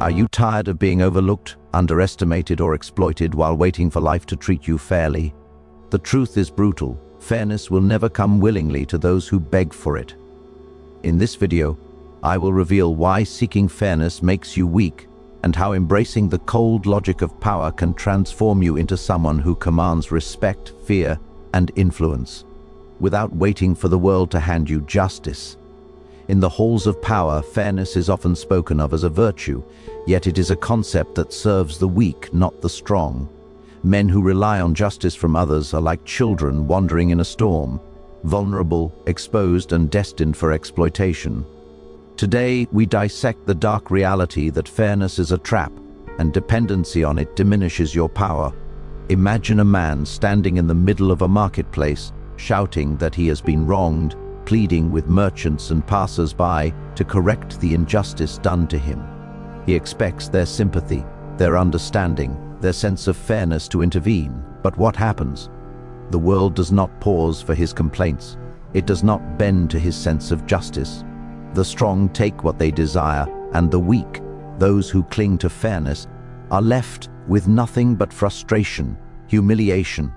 Are you tired of being overlooked, underestimated, or exploited while waiting for life to treat you fairly? The truth is brutal. Fairness will never come willingly to those who beg for it. In this video, I will reveal why seeking fairness makes you weak and how embracing the cold logic of power can transform you into someone who commands respect, fear, and influence, without waiting for the world to hand you justice. In the halls of power, fairness is often spoken of as a virtue, yet it is a concept that serves the weak, not the strong. Men who rely on justice from others are like children wandering in a storm, vulnerable, exposed, and destined for exploitation. Today, we dissect the dark reality that fairness is a trap, and dependency on it diminishes your power. Imagine a man standing in the middle of a marketplace, shouting that he has been wronged, pleading with merchants and passers-by to correct the injustice done to him. He expects their sympathy, their understanding, their sense of fairness to intervene. But what happens? The world does not pause for his complaints. It does not bend to his sense of justice. The strong take what they desire, and the weak, those who cling to fairness, are left with nothing but frustration, humiliation,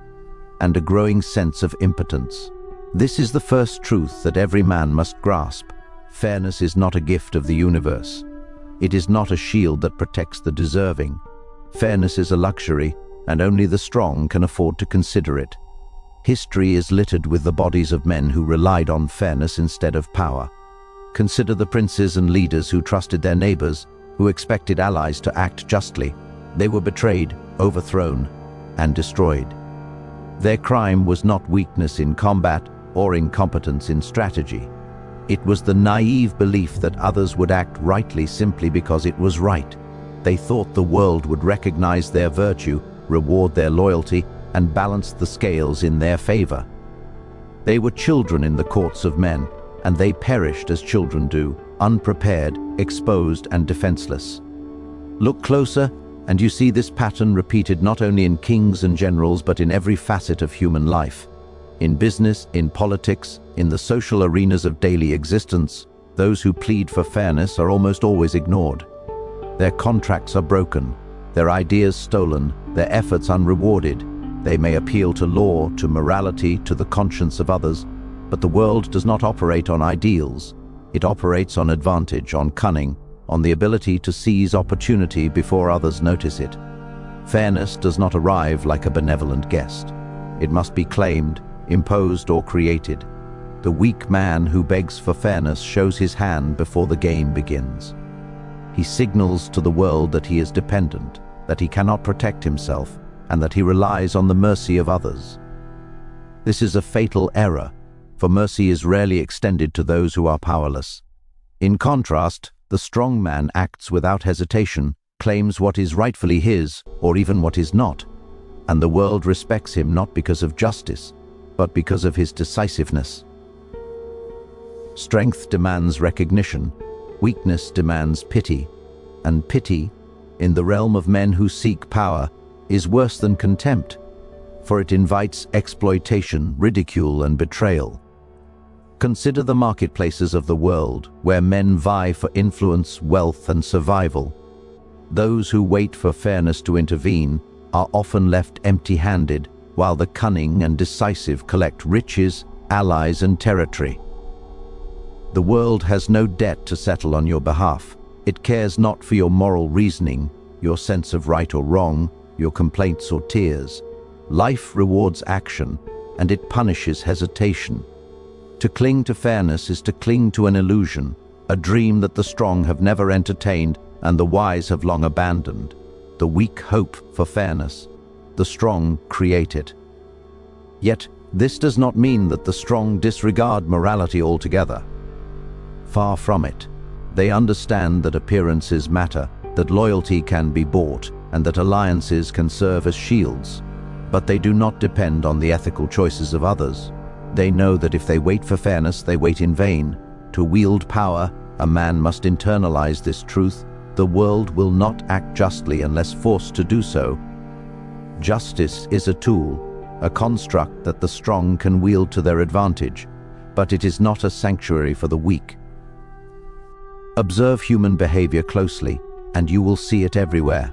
and a growing sense of impotence. This is the first truth that every man must grasp. Fairness is not a gift of the universe. It is not a shield that protects the deserving. Fairness is a luxury, and only the strong can afford to consider it. History is littered with the bodies of men who relied on fairness instead of power. Consider the princes and leaders who trusted their neighbors, who expected allies to act justly. They were betrayed, overthrown, and destroyed. Their crime was not weakness in combat or incompetence in strategy. It was the naive belief that others would act rightly simply because it was right. They thought the world would recognize their virtue, reward their loyalty, and balance the scales in their favor. They were children in the courts of men, and they perished as children do, unprepared, exposed, and defenseless. Look closer, and you see this pattern repeated not only in kings and generals, but in every facet of human life. In business, in politics, in the social arenas of daily existence, those who plead for fairness are almost always ignored. Their contracts are broken, their ideas stolen, their efforts unrewarded. They may appeal to law, to morality, to the conscience of others, but the world does not operate on ideals. It operates on advantage, on cunning, on the ability to seize opportunity before others notice it. Fairness does not arrive like a benevolent guest. It must be claimed, imposed, or created. The weak man who begs for fairness shows his hand before the game begins. He signals to the world that he is dependent, that he cannot protect himself, and that he relies on the mercy of others. This is a fatal error, for mercy is rarely extended to those who are powerless. In contrast, the strong man acts without hesitation, claims what is rightfully his, or even what is not, and the world respects him not because of justice, but because of his decisiveness. Strength demands recognition, weakness demands pity, and pity, in the realm of men who seek power, is worse than contempt, for it invites exploitation, ridicule, and betrayal. Consider the marketplaces of the world, where men vie for influence, wealth, and survival. Those who wait for fairness to intervene are often left empty-handed, while the cunning and decisive collect riches, allies, and territory. The world has no debt to settle on your behalf. It cares not for your moral reasoning, your sense of right or wrong, your complaints or tears. Life rewards action, and it punishes hesitation. To cling to fairness is to cling to an illusion, a dream that the strong have never entertained and the wise have long abandoned. The weak hope for fairness. The strong create it. Yet, this does not mean that the strong disregard morality altogether. Far from it. They understand that appearances matter, that loyalty can be bought, and that alliances can serve as shields. But they do not depend on the ethical choices of others. They know that if they wait for fairness, they wait in vain. To wield power, a man must internalize this truth. The world will not act justly unless forced to do so. Justice is a tool, a construct that the strong can wield to their advantage, but it is not a sanctuary for the weak. Observe human behavior closely. and you will see it everywhere.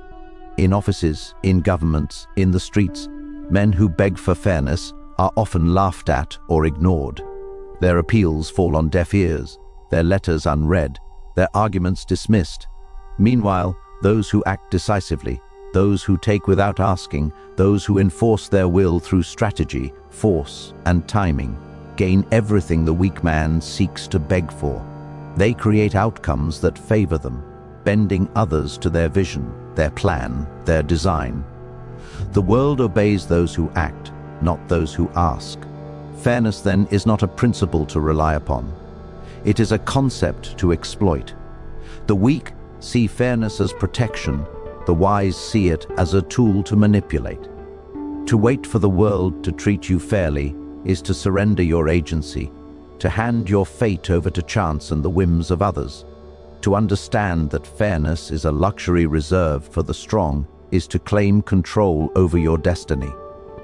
In offices, in governments, in the streets, men who beg for fairness are often laughed at or ignored. Their appeals fall on deaf ears, their letters unread, their arguments dismissed. Meanwhile, those who act decisively, those who take without asking, those who enforce their will through strategy, force, and timing, gain everything the weak man seeks to beg for. They create outcomes that favor them, bending others to their vision, their plan, their design. The world obeys those who act, not those who ask. Fairness, then, is not a principle to rely upon. It is a concept to exploit. The weak see fairness as protection, the wise see it as a tool to manipulate. To wait for the world to treat you fairly is to surrender your agency, to hand your fate over to chance and the whims of others. To understand that fairness is a luxury reserved for the strong is to claim control over your destiny.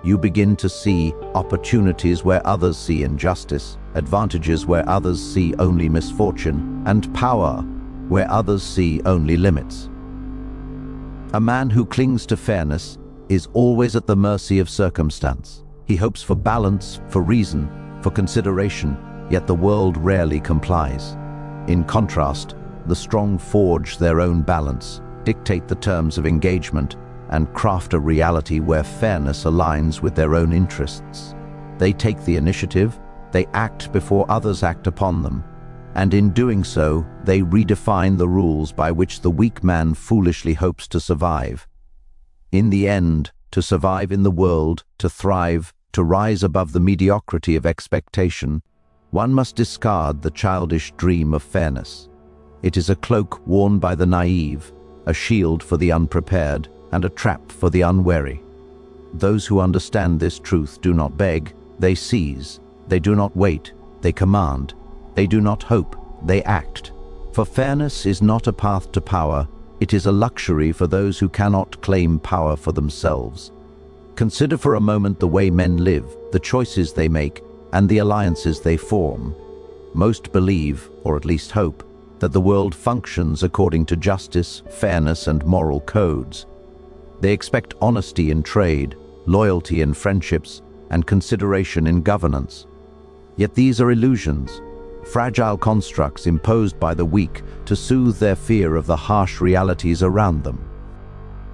You begin to see opportunities where others see injustice, advantages where others see only misfortune, and power where others see only limits. A man who clings to fairness is always at the mercy of circumstance. He hopes for balance, for reason, for consideration, yet the world rarely complies. In contrast, the strong forge their own balance, dictate the terms of engagement, and craft a reality where fairness aligns with their own interests. They take the initiative, they act before others act upon them, and in doing so, they redefine the rules by which the weak man foolishly hopes to survive. In the end, to survive in the world, to thrive, to rise above the mediocrity of expectation, one must discard the childish dream of fairness. It is a cloak worn by the naive, a shield for the unprepared, and a trap for the unwary. Those who understand this truth do not beg, they seize. They do not wait, they command. They do not hope, they act. For fairness is not a path to power, it is a luxury for those who cannot claim power for themselves. Consider for a moment the way men live, the choices they make, and the alliances they form. Most believe, or at least hope, that the world functions according to justice, fairness, and moral codes. They expect honesty in trade, loyalty in friendships, and consideration in governance. Yet these are illusions, fragile constructs imposed by the weak to soothe their fear of the harsh realities around them.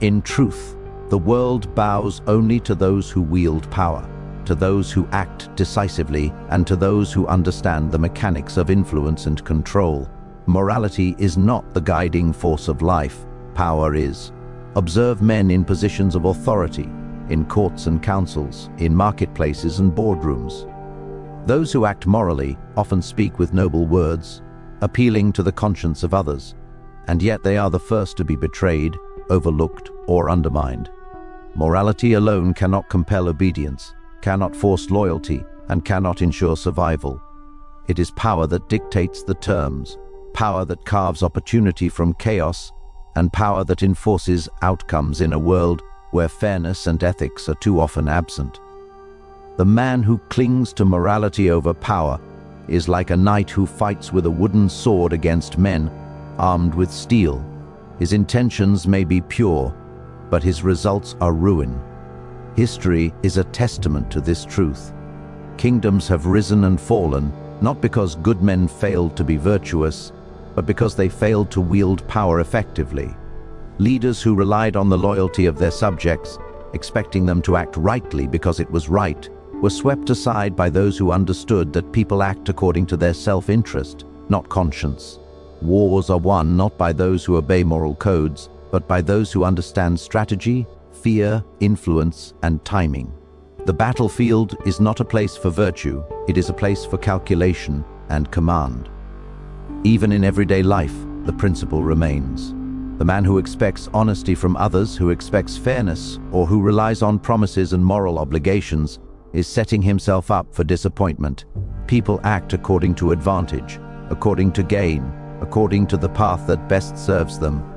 In truth, the world bows only to those who wield power, to those who act decisively, and to those who understand the mechanics of influence and control. Morality is not the guiding force of life, power is. Observe men in positions of authority, in courts and councils, in marketplaces and boardrooms. Those who act morally often speak with noble words, appealing to the conscience of others, and yet they are the first to be betrayed, overlooked, or undermined. Morality alone cannot compel obedience, cannot force loyalty, and cannot ensure survival. It is power that dictates the terms, power that carves opportunity from chaos, and power that enforces outcomes in a world where fairness and ethics are too often absent. The man who clings to morality over power is like a knight who fights with a wooden sword against men armed with steel. His intentions may be pure, but his results are ruin. History is a testament to this truth. Kingdoms have risen and fallen, not because good men failed to be virtuous, but because they failed to wield power effectively. Leaders who relied on the loyalty of their subjects, expecting them to act rightly because it was right, were swept aside by those who understood that people act according to their self-interest, not conscience. Wars are won not by those who obey moral codes, but by those who understand strategy, fear, influence, and timing. The battlefield is not a place for virtue, it is a place for calculation and command. Even in everyday life, the principle remains. The man who expects honesty from others, who expects fairness, or who relies on promises and moral obligations, is setting himself up for disappointment. People act according to advantage, according to gain, according to the path that best serves them.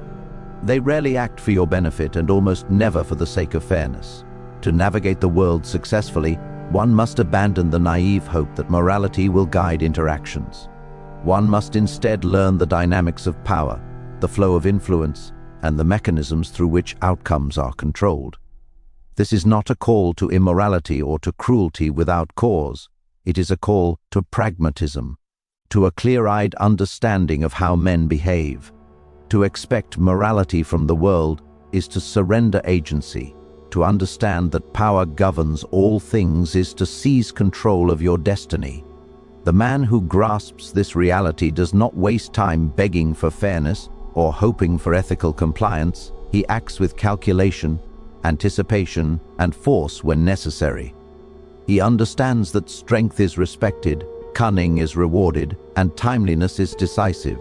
They rarely act for your benefit and almost never for the sake of fairness. To navigate the world successfully, one must abandon the naive hope that morality will guide interactions. One must instead learn the dynamics of power, the flow of influence, and the mechanisms through which outcomes are controlled. This is not a call to immorality or to cruelty without cause. It is a call to pragmatism, to a clear-eyed understanding of how men behave. To expect morality from the world is to surrender agency. To understand that power governs all things is to seize control of your destiny. The man who grasps this reality does not waste time begging for fairness or hoping for ethical compliance. He acts with calculation, anticipation, and force when necessary. He understands that strength is respected, cunning is rewarded, and timeliness is decisive.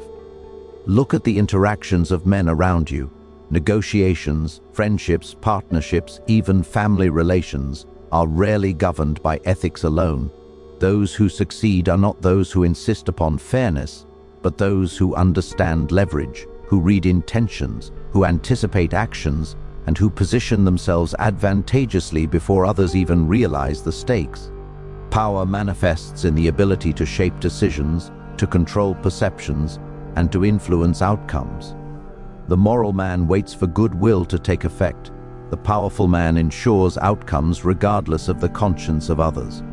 Look at the interactions of men around you. Negotiations, friendships, partnerships, even family relations are rarely governed by ethics alone. Those who succeed are not those who insist upon fairness, but those who understand leverage, who read intentions, who anticipate actions, and who position themselves advantageously before others even realize the stakes. Power manifests in the ability to shape decisions, to control perceptions, and to influence outcomes. The moral man waits for goodwill to take effect. The powerful man ensures outcomes regardless of the conscience of others.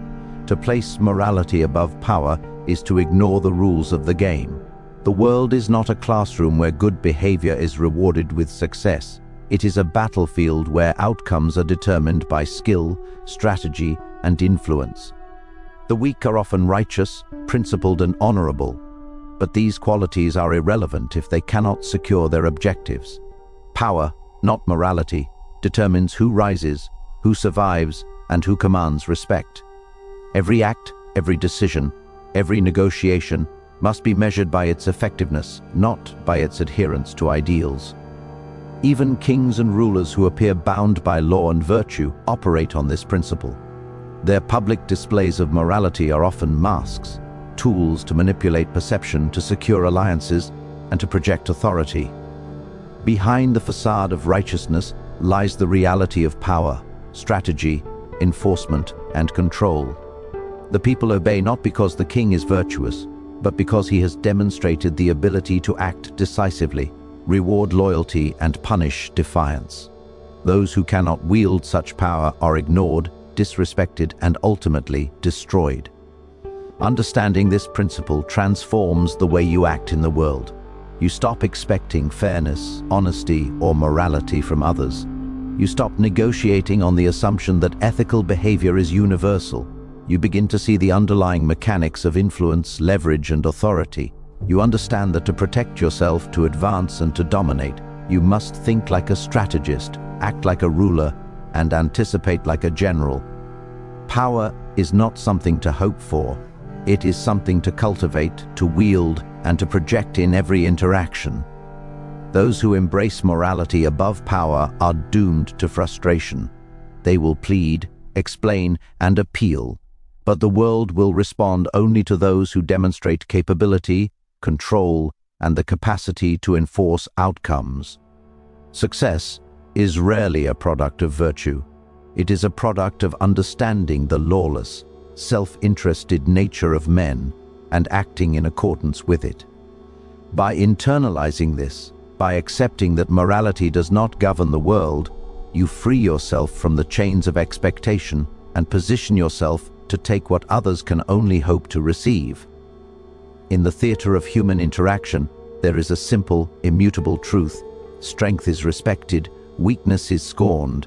To place morality above power is to ignore the rules of the game. The world is not a classroom where good behavior is rewarded with success. It is a battlefield where outcomes are determined by skill, strategy, and influence. The weak are often righteous, principled, and honorable. But these qualities are irrelevant if they cannot secure their objectives. Power, not morality, determines who rises, who survives, and who commands respect. Every act, every decision, every negotiation must be measured by its effectiveness, not by its adherence to ideals. Even kings and rulers who appear bound by law and virtue operate on this principle. Their public displays of morality are often masks, tools to manipulate perception, to secure alliances, and to project authority. Behind the facade of righteousness lies the reality of power, strategy, enforcement, and control. The people obey not because the king is virtuous, but because he has demonstrated the ability to act decisively, reward loyalty, and punish defiance. Those who cannot wield such power are ignored, disrespected, and ultimately destroyed. Understanding this principle transforms the way you act in the world. You stop expecting fairness, honesty, or morality from others. You stop negotiating on the assumption that ethical behavior is universal. You begin to see the underlying mechanics of influence, leverage, and authority. You understand that to protect yourself, to advance, and to dominate, you must think like a strategist, act like a ruler, and anticipate like a general. Power is not something to hope for. It is something to cultivate, to wield, and to project in every interaction. Those who embrace morality above power are doomed to frustration. They will plead, explain, and appeal, but the world will respond only to those who demonstrate capability, control, and the capacity to enforce outcomes. Success is rarely a product of virtue. It is a product of understanding the lawless, self-interested nature of men and acting in accordance with it. By internalizing this, by accepting that morality does not govern the world, you free yourself from the chains of expectation and position yourself to take what others can only hope to receive. In the theater of human interaction, there is a simple, immutable truth. Strength is respected, weakness is scorned.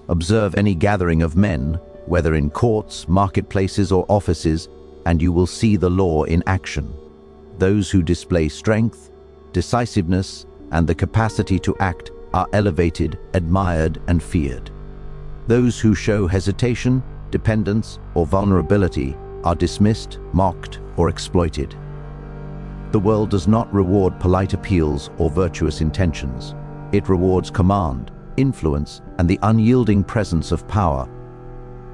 Observe any gathering of men, whether in courts, marketplaces, or offices, and you will see the law in action. Those who display strength, decisiveness, and the capacity to act are elevated, admired, and feared. Those who show hesitation, dependence, or vulnerability are dismissed, mocked, or exploited. The world does not reward polite appeals or virtuous intentions. It rewards command, influence, and the unyielding presence of power.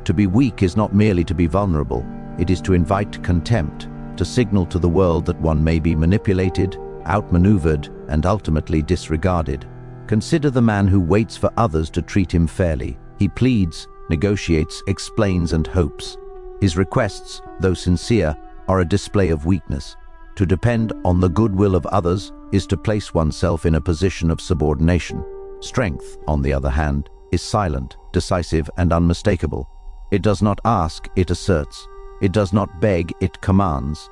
To be weak is not merely to be vulnerable. It is to invite contempt, to signal to the world that one may be manipulated, outmaneuvered, and ultimately disregarded. Consider the man who waits for others to treat him fairly. He pleads, negotiates, explains, and hopes. His requests, though sincere, are a display of weakness. To depend on the goodwill of others is to place oneself in a position of subordination. Strength, on the other hand, is silent, decisive, and unmistakable. It does not ask, it asserts. It does not beg, it commands.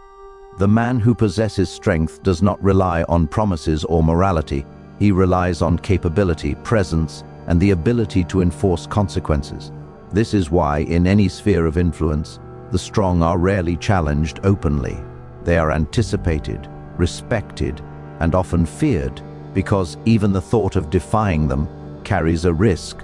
The man who possesses strength does not rely on promises or morality. He relies on capability, presence, and the ability to enforce consequences. This is why, in any sphere of influence, the strong are rarely challenged openly. They are anticipated, respected, and often feared, because even the thought of defying them carries a risk.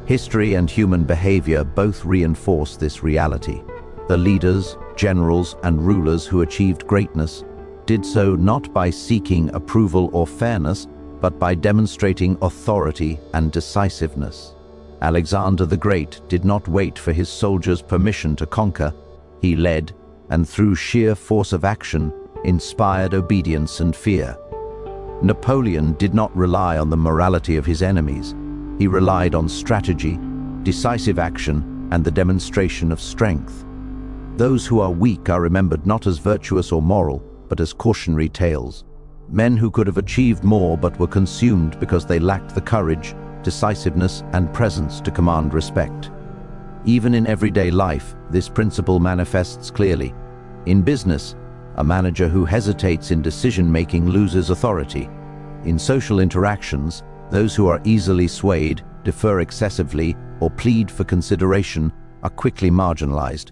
History and human behavior both reinforce this reality. The leaders, generals, and rulers who achieved greatness did so not by seeking approval or fairness, but by demonstrating authority and decisiveness. Alexander the Great did not wait for his soldiers' permission to conquer. He led, and through sheer force of action, inspired obedience and fear. Napoleon did not rely on the morality of his enemies. He relied on strategy, decisive action, and the demonstration of strength. Those who are weak are remembered not as virtuous or moral, but as cautionary tales. Men who could have achieved more but were consumed because they lacked the courage, decisiveness, and presence to command respect. Even in everyday life, this principle manifests clearly. In business, a manager who hesitates in decision-making loses authority. In social interactions, those who are easily swayed, defer excessively, or plead for consideration are quickly marginalized.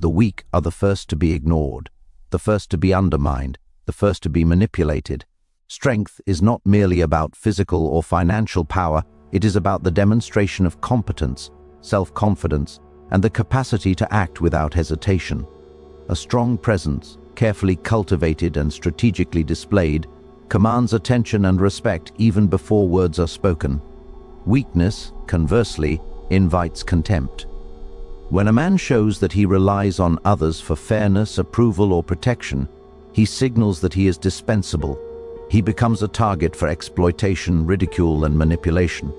The weak are the first to be ignored, the first to be undermined, the first to be manipulated. Strength is not merely about physical or financial power, it is about the demonstration of competence, self-confidence, and the capacity to act without hesitation. A strong presence, carefully cultivated and strategically displayed, commands attention and respect even before words are spoken. Weakness, conversely, invites contempt. When a man shows that he relies on others for fairness, approval, or protection, he signals that he is dispensable. He becomes a target for exploitation, ridicule, and manipulation.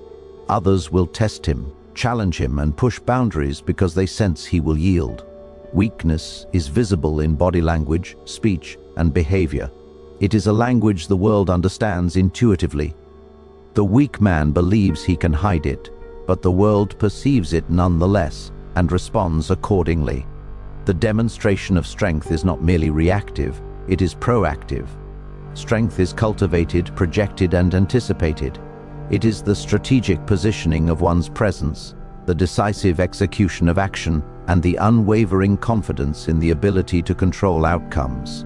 Others will test him, challenge him, and push boundaries because they sense he will yield. Weakness is visible in body language, speech, and behavior. It is a language the world understands intuitively. The weak man believes he can hide it, but the world perceives it nonetheless and responds accordingly. The demonstration of strength is not merely reactive, it is proactive. Strength is cultivated, projected, and anticipated. It is the strategic positioning of one's presence, the decisive execution of action, and the unwavering confidence in the ability to control outcomes.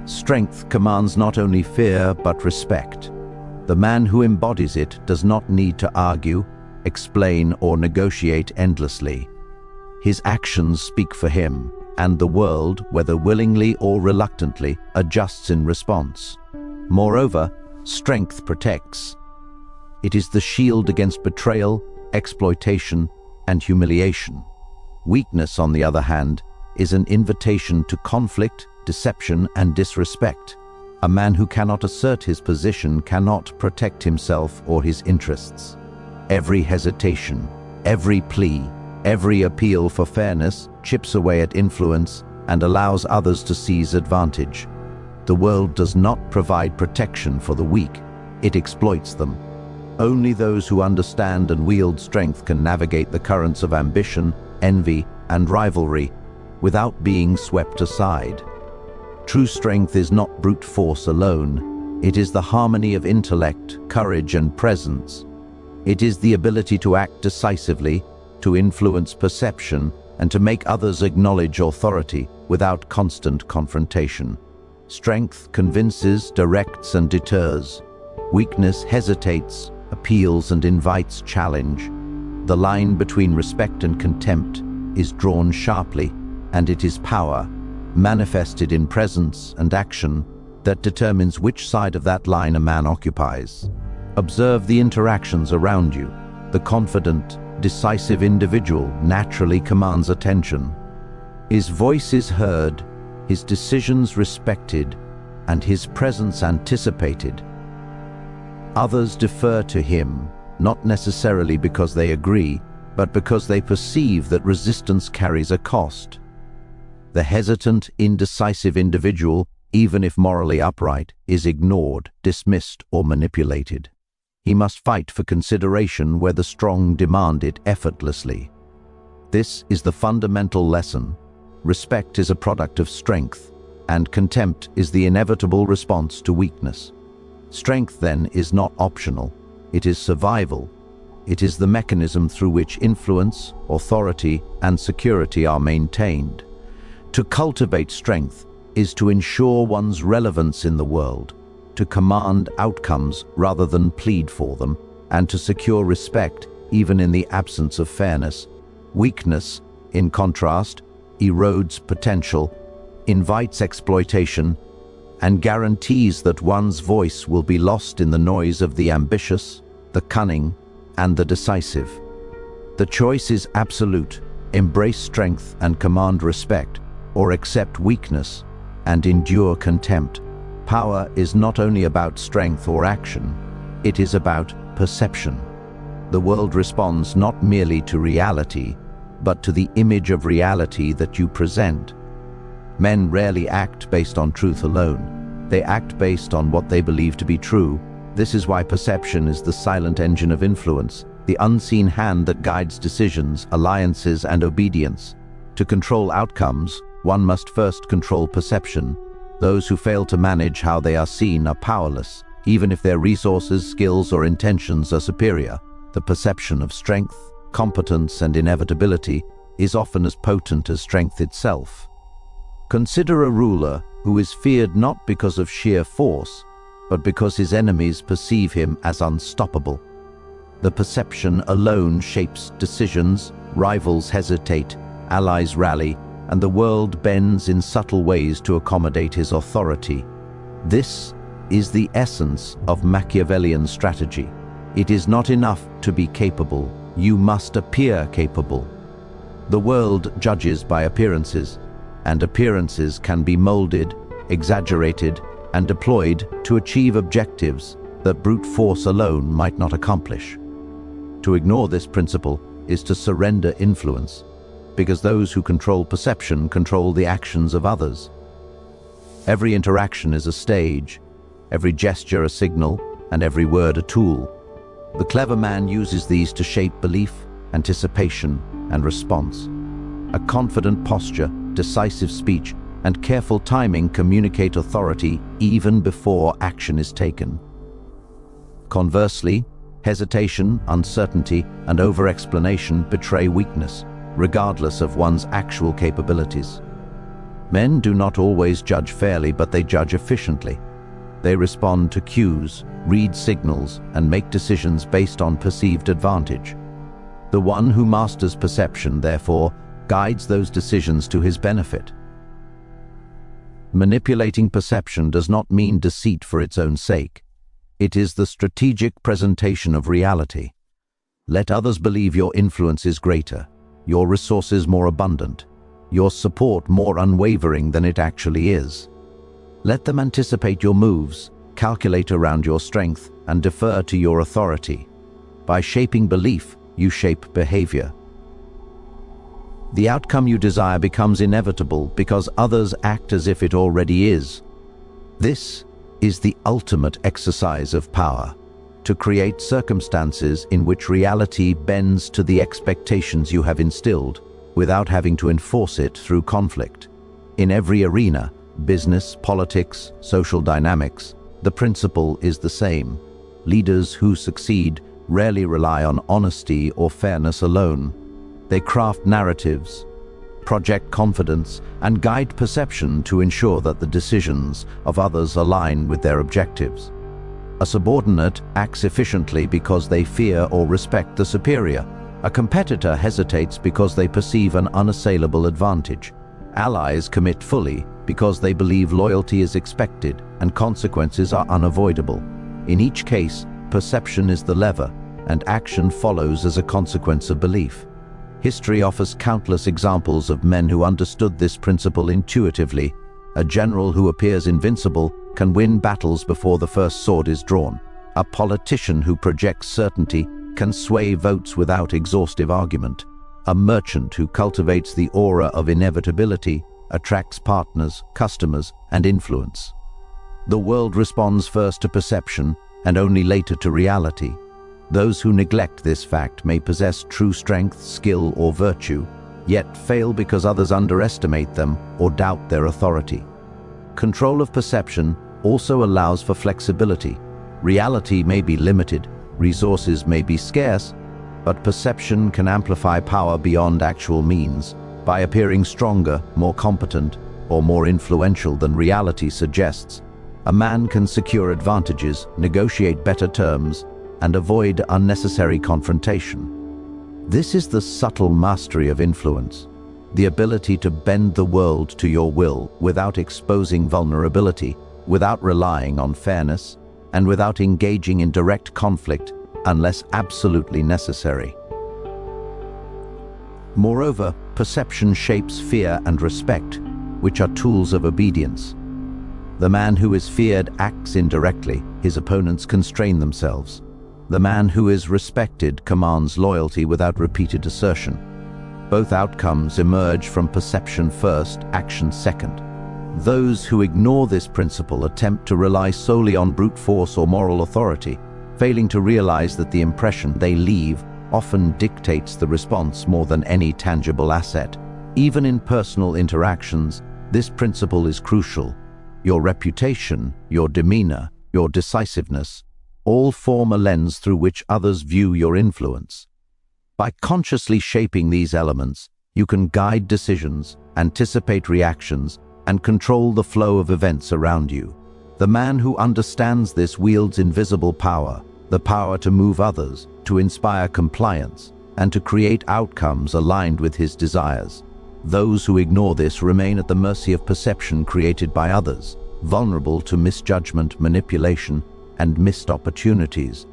Strength commands not only fear but respect. The man who embodies it does not need to argue, explain, or negotiate endlessly. His actions speak for him, and the world, whether willingly or reluctantly, adjusts in response. Moreover, strength protects. It is the shield against betrayal, exploitation, and humiliation. Weakness, on the other hand, is an invitation to conflict, deception, and disrespect. A man who cannot assert his position cannot protect himself or his interests. Every hesitation, every plea, every appeal for fairness chips away at influence and allows others to seize advantage. The world does not provide protection for the weak, it exploits them. Only those who understand and wield strength can navigate the currents of ambition, envy, and rivalry without being swept aside. True strength is not brute force alone. It is the harmony of intellect, courage, and presence. It is the ability to act decisively, to influence perception, and to make others acknowledge authority without constant confrontation. Strength convinces, directs, and deters. Weakness hesitates, appeals, and invites challenge. The line between respect and contempt is drawn sharply, and it is power, manifested in presence and action, that determines which side of that line a man occupies. Observe the interactions around you. The confident, decisive individual naturally commands attention. His voice is heard, his decisions respected, and his presence anticipated. Others defer to him, not necessarily because they agree, but because they perceive that resistance carries a cost. The hesitant, indecisive individual, even if morally upright, is ignored, dismissed, or manipulated. He must fight for consideration where the strong demand it effortlessly. This is the fundamental lesson. Respect is a product of strength, and contempt is the inevitable response to weakness. Strength, then, is not optional. It is survival. It is the mechanism through which influence, authority, and security are maintained. To cultivate strength is to ensure one's relevance in the world, to command outcomes rather than plead for them, and to secure respect even in the absence of fairness. Weakness, in contrast, erodes potential, invites exploitation, and guarantees that one's voice will be lost in the noise of the ambitious, the cunning, and the decisive. The choice is absolute: embrace strength and command respect, or accept weakness and endure contempt. Power is not only about strength or action, it is about perception. The world responds not merely to reality, but to the image of reality that you present. Men rarely act based on truth alone. They act based on what they believe to be true. This is why perception is the silent engine of influence, the unseen hand that guides decisions, alliances, and obedience. To control outcomes, one must first control perception. Those who fail to manage how they are seen are powerless, even if their resources, skills, or intentions are superior. The perception of strength, competence, and inevitability is often as potent as strength itself. Consider a ruler who is feared not because of sheer force, but because his enemies perceive him as unstoppable. The perception alone shapes decisions, rivals hesitate, allies rally, and the world bends in subtle ways to accommodate his authority. This is the essence of Machiavellian strategy. It is not enough to be capable, you must appear capable. The world judges by appearances, and appearances can be molded, exaggerated, and deployed to achieve objectives that brute force alone might not accomplish. To ignore this principle is to surrender influence, because those who control perception control the actions of others. Every interaction is a stage, every gesture a signal, and every word a tool. The clever man uses these to shape belief, anticipation, and response. A confident posture, decisive speech, and careful timing communicate authority even before action is taken. Conversely, hesitation, uncertainty, and over-explanation betray weakness, regardless of one's actual capabilities. Men do not always judge fairly, but they judge efficiently. They respond to cues, read signals, and make decisions based on perceived advantage. The one who masters perception, therefore, guides those decisions to his benefit. Manipulating perception does not mean deceit for its own sake. It is the strategic presentation of reality. Let others believe your influence is greater, your resources more abundant, your support more unwavering than it actually is. Let them anticipate your moves, calculate around your strength, and defer to your authority. By shaping belief, you shape behavior. The outcome you desire becomes inevitable because others act as if it already is. This is the ultimate exercise of power, to create circumstances in which reality bends to the expectations you have instilled, without having to enforce it through conflict. In every arena, business, politics, social dynamics, the principle is the same. Leaders who succeed rarely rely on honesty or fairness alone. They craft narratives, project confidence, and guide perception to ensure that the decisions of others align with their objectives. A subordinate acts efficiently because they fear or respect the superior. A competitor hesitates because they perceive an unassailable advantage. Allies commit fully because they believe loyalty is expected and consequences are unavoidable. In each case, perception is the lever, and action follows as a consequence of belief. History offers countless examples of men who understood this principle intuitively. A general who appears invincible can win battles before the first sword is drawn. A politician who projects certainty can sway votes without exhaustive argument. A merchant who cultivates the aura of inevitability attracts partners, customers, and influence. The world responds first to perception and only later to reality. Those who neglect this fact may possess true strength, skill, or virtue, yet fail because others underestimate them or doubt their authority. Control of perception also allows for flexibility. Reality may be limited, resources may be scarce, but perception can amplify power beyond actual means. By appearing stronger, more competent, or more influential than reality suggests, a man can secure advantages, negotiate better terms, and avoid unnecessary confrontation. This is the subtle mastery of influence, the ability to bend the world to your will without exposing vulnerability, without relying on fairness, and without engaging in direct conflict unless absolutely necessary. Moreover, perception shapes fear and respect, which are tools of obedience. The man who is feared acts indirectly, his opponents constrain themselves. The man who is respected commands loyalty without repeated assertion. Both outcomes emerge from perception first, action second. Those who ignore this principle attempt to rely solely on brute force or moral authority, failing to realize that the impression they leave often dictates the response more than any tangible asset. Even in personal interactions, this principle is crucial. Your reputation, your demeanor, your decisiveness, all form a lens through which others view your influence. By consciously shaping these elements, you can guide decisions, anticipate reactions, and control the flow of events around you. The man who understands this wields invisible power, the power to move others, to inspire compliance, and to create outcomes aligned with his desires. Those who ignore this remain at the mercy of perception created by others, vulnerable to misjudgment, manipulation, and missed opportunities.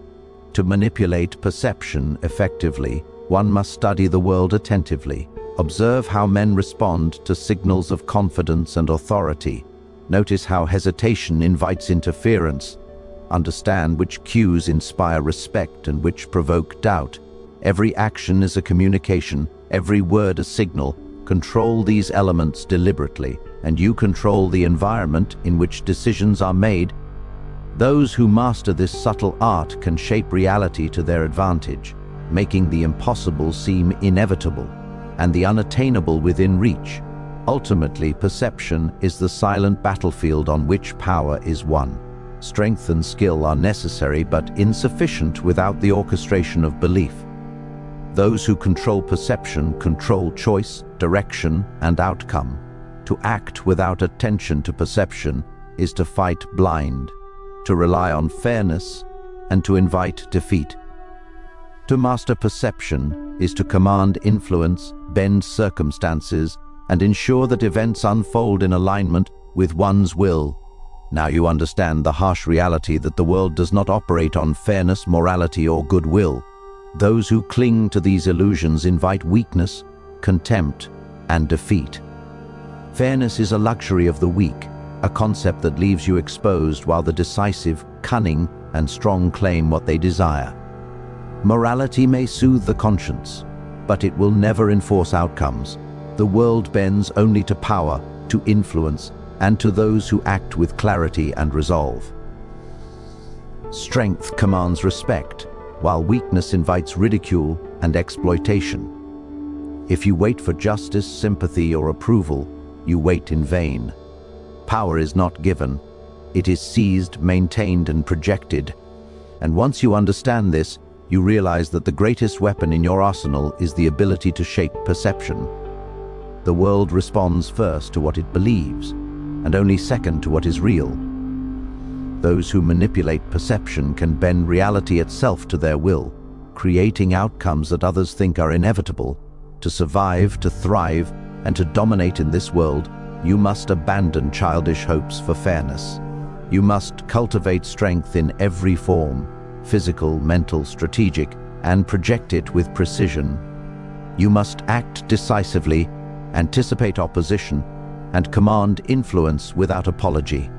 To manipulate perception effectively, one must study the world attentively. Observe how men respond to signals of confidence and authority. Notice how hesitation invites interference. Understand which cues inspire respect and which provoke doubt. Every action is a communication, every word a signal. Control these elements deliberately, and you control the environment in which decisions are made. Those who master this subtle art can shape reality to their advantage, making the impossible seem inevitable and the unattainable within reach. Ultimately, perception is the silent battlefield on which power is won. Strength and skill are necessary but insufficient without the orchestration of belief. Those who control perception control choice, direction, and outcome. To act without attention to perception is to fight blind, to rely on fairness, and to invite defeat. To master perception is to command influence, bend circumstances, and ensure that events unfold in alignment with one's will. Now you understand the harsh reality that the world does not operate on fairness, morality, or goodwill. Those who cling to these illusions invite weakness, contempt, and defeat. Fairness is a luxury of the weak, a concept that leaves you exposed while the decisive, cunning, and strong claim what they desire. Morality may soothe the conscience, but it will never enforce outcomes. The world bends only to power, to influence, and to those who act with clarity and resolve. Strength commands respect, while weakness invites ridicule and exploitation. If you wait for justice, sympathy, or approval, you wait in vain. Power is not given. It is seized, maintained, and projected. And once you understand this, you realize that the greatest weapon in your arsenal is the ability to shape perception. The world responds first to what it believes, and only second to what is real. Those who manipulate perception can bend reality itself to their will, creating outcomes that others think are inevitable. To survive, to thrive, and to dominate in this world, you must abandon childish hopes for fairness. You must cultivate strength in every form, physical, mental, strategic, and project it with precision. You must act decisively, anticipate opposition, and command influence without apology.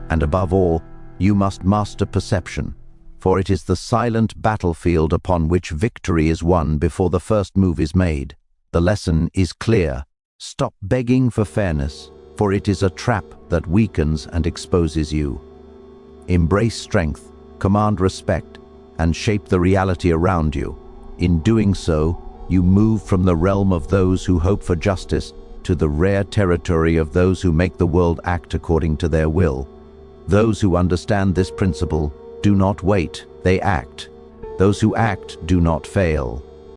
And above all, you must master perception, for it is the silent battlefield upon which victory is won before the first move is made. The lesson is clear. Stop begging for fairness, for it is a trap that weakens and exposes you. Embrace strength, command respect, and shape the reality around you. In doing so, you move from the realm of those who hope for justice to the rare territory of those who make the world act according to their will. Those who understand this principle do not wait, they act. Those who act do not fail.